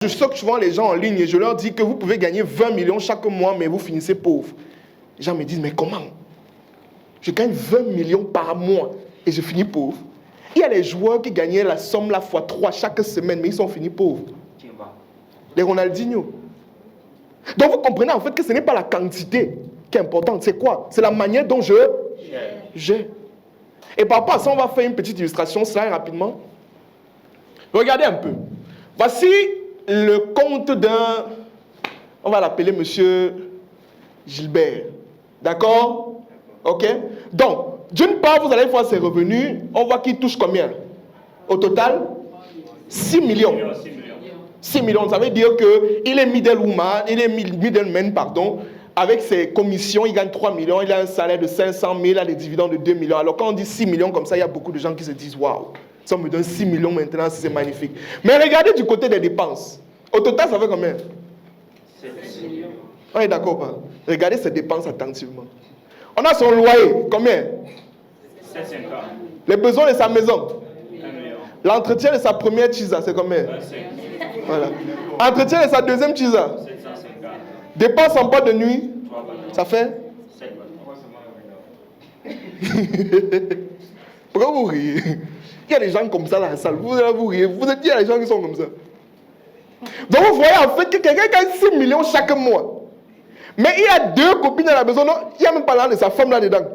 Je choque souvent les gens en ligne et je leur dis que vous pouvez gagner 20 millions chaque mois, mais vous finissez pauvre. Les gens me disent, mais comment? Je gagne 20 millions par mois et je finis pauvre. Il y a les joueurs qui gagnaient la somme la fois 3 chaque semaine, mais ils sont finis pauvres. Les Ronaldinho. Donc vous comprenez en fait que ce n'est pas la quantité qui est importante. C'est quoi? C'est la manière dont j'ai. Et par rapport à ça, on va faire une petite illustration, ça rapidement. Regardez un peu. Voici le compte d'un, on va l'appeler monsieur Gilbert. D'accord? Ok? Donc, d'une part, vous allez voir ses revenus. On voit qu'il touche combien? Au total, 6 millions. 6 millions, ça veut dire qu'il est middleman, pardon. Avec ses commissions, il gagne 3 millions, il a un salaire de 500 000, il a des dividendes de 2 millions. Alors quand on dit 6 millions comme ça, il y a beaucoup de gens qui se disent « Waouh, ça me donne 6 millions maintenant, c'est magnifique. » Mais regardez du côté des dépenses. Au total, ça fait combien? 7 millions. On est d'accord pas? Regardez ses dépenses attentivement. On a son loyer, combien? 750. Les besoins de sa maison. 1 million. L'entretien de sa première chisa, c'est combien? 25. Voilà. Entretien de sa deuxième chisa. 750. Dépenses en boîte de nuit, ça fait 7. Pourquoi vous riez? Il y a des gens comme ça dans la salle. Vous riez. Vous êtes dit, il y a des gens qui sont comme ça. Donc vous voyez en fait que quelqu'un gagne 6 millions chaque mois. Mais il y a 2 copines à la maison. Non, il n'y a même pas là de sa femme là-dedans.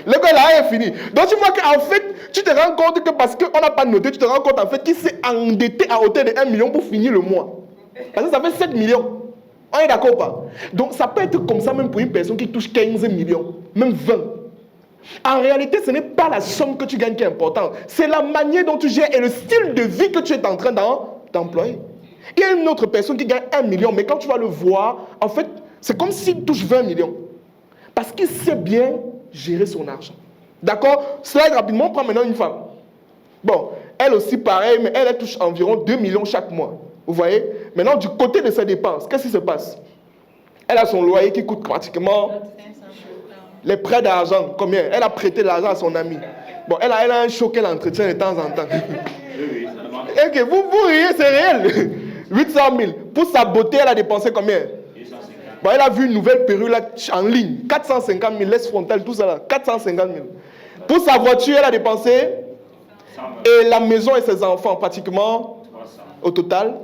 Le gars là est fini. Donc tu vois qu'en fait, tu te rends compte que parce qu'on n'a pas noté, tu te rends compte en fait qu'il s'est endetté à hauteur de 1 million pour finir le mois. Parce que ça fait 7 millions. On est d'accord pas? Donc ça peut être comme ça même pour une personne qui touche 15 millions, même 20. En réalité, ce n'est pas la somme que tu gagnes qui est importante. C'est la manière dont tu gères et le style de vie que tu es en train d'employer. Il y a une autre personne qui gagne 1 million, mais quand tu vas le voir, en fait, c'est comme s'il touche 20 millions. Parce qu'il sait bien gérer son argent. D'accord? Slide rapidement, on prend maintenant une femme. Bon, elle aussi pareil, mais elle touche environ 2 millions chaque mois. Vous voyez? Maintenant, du côté de ses dépenses, qu'est-ce qui se passe? Elle a son loyer qui coûte pratiquement les prêts d'argent. Combien? Elle a prêté de l'argent à son ami. Bon, elle a un show qu'elle entretient de temps en temps. Ok, vous riez, c'est réel. 800 000. Pour sa beauté, elle a dépensé combien? Bon, elle a vu une nouvelle perruque là, en ligne. 450 000, laisse frontale, tout ça là. 450 000. Pour sa voiture, elle a dépensé. Et la maison et ses enfants, pratiquement, au total.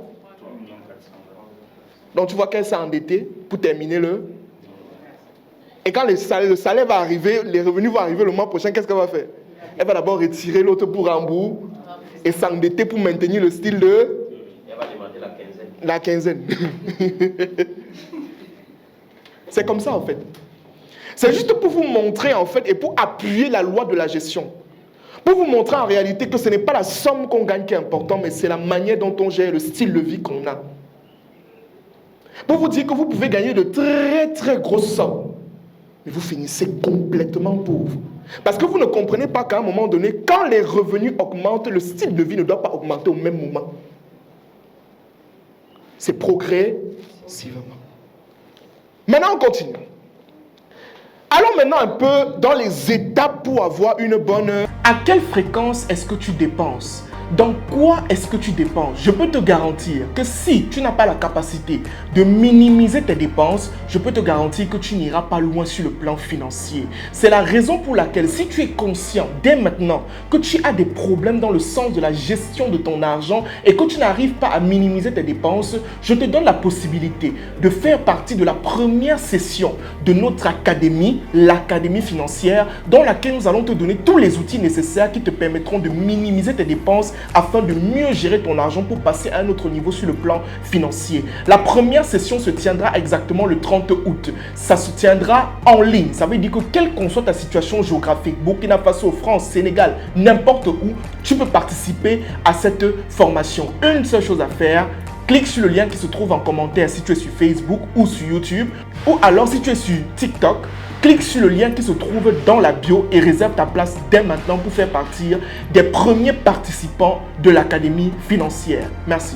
Donc tu vois qu'elle s'est endettée pour terminer le. Et quand le salaire va arriver, les revenus vont arriver le mois prochain, qu'est-ce qu'elle va faire? Elle va d'abord retirer l'autre pour rembourser et s'endetter pour maintenir le style de. Elle va demander la quinzaine. C'est comme ça en fait. C'est juste pour vous montrer en fait et pour appuyer la loi de la gestion. Pour vous montrer en réalité que ce n'est pas la somme qu'on gagne qui est importante, mais c'est la manière dont on gère le style de vie qu'on a. Pour vous dire que vous pouvez gagner de très très grosses sommes, mais vous finissez complètement pauvre. Parce que vous ne comprenez pas qu'à un moment donné, quand les revenus augmentent, le style de vie ne doit pas augmenter au même moment. C'est progressivement. Maintenant, on continue. Allons maintenant un peu dans les étapes pour avoir une bonne... À quelle fréquence est-ce que tu dépenses? Dans quoi est-ce que tu dépenses? Je peux te garantir que si tu n'as pas la capacité de minimiser tes dépenses, je peux te garantir que tu n'iras pas loin sur le plan financier. C'est la raison pour laquelle si tu es conscient dès maintenant que tu as des problèmes dans le sens de la gestion de ton argent et que tu n'arrives pas à minimiser tes dépenses, je te donne la possibilité de faire partie de la première session de notre académie, l'académie financière, dans laquelle nous allons te donner tous les outils nécessaires qui te permettront de minimiser tes dépenses afin de mieux gérer ton argent pour passer à un autre niveau sur le plan financier. La première session se tiendra exactement le 30 août. Ça se tiendra en ligne. Ça veut dire que quelle qu'en soit ta situation géographique, Burkina Faso, France, Sénégal, n'importe où, tu peux participer à cette formation. Une seule chose à faire, clique sur le lien qui se trouve en commentaire si tu es sur Facebook ou sur YouTube, ou alors si tu es sur TikTok, clique sur le lien qui se trouve dans la bio et réserve ta place dès maintenant pour faire partie des premiers participants de l'Académie financière. Merci.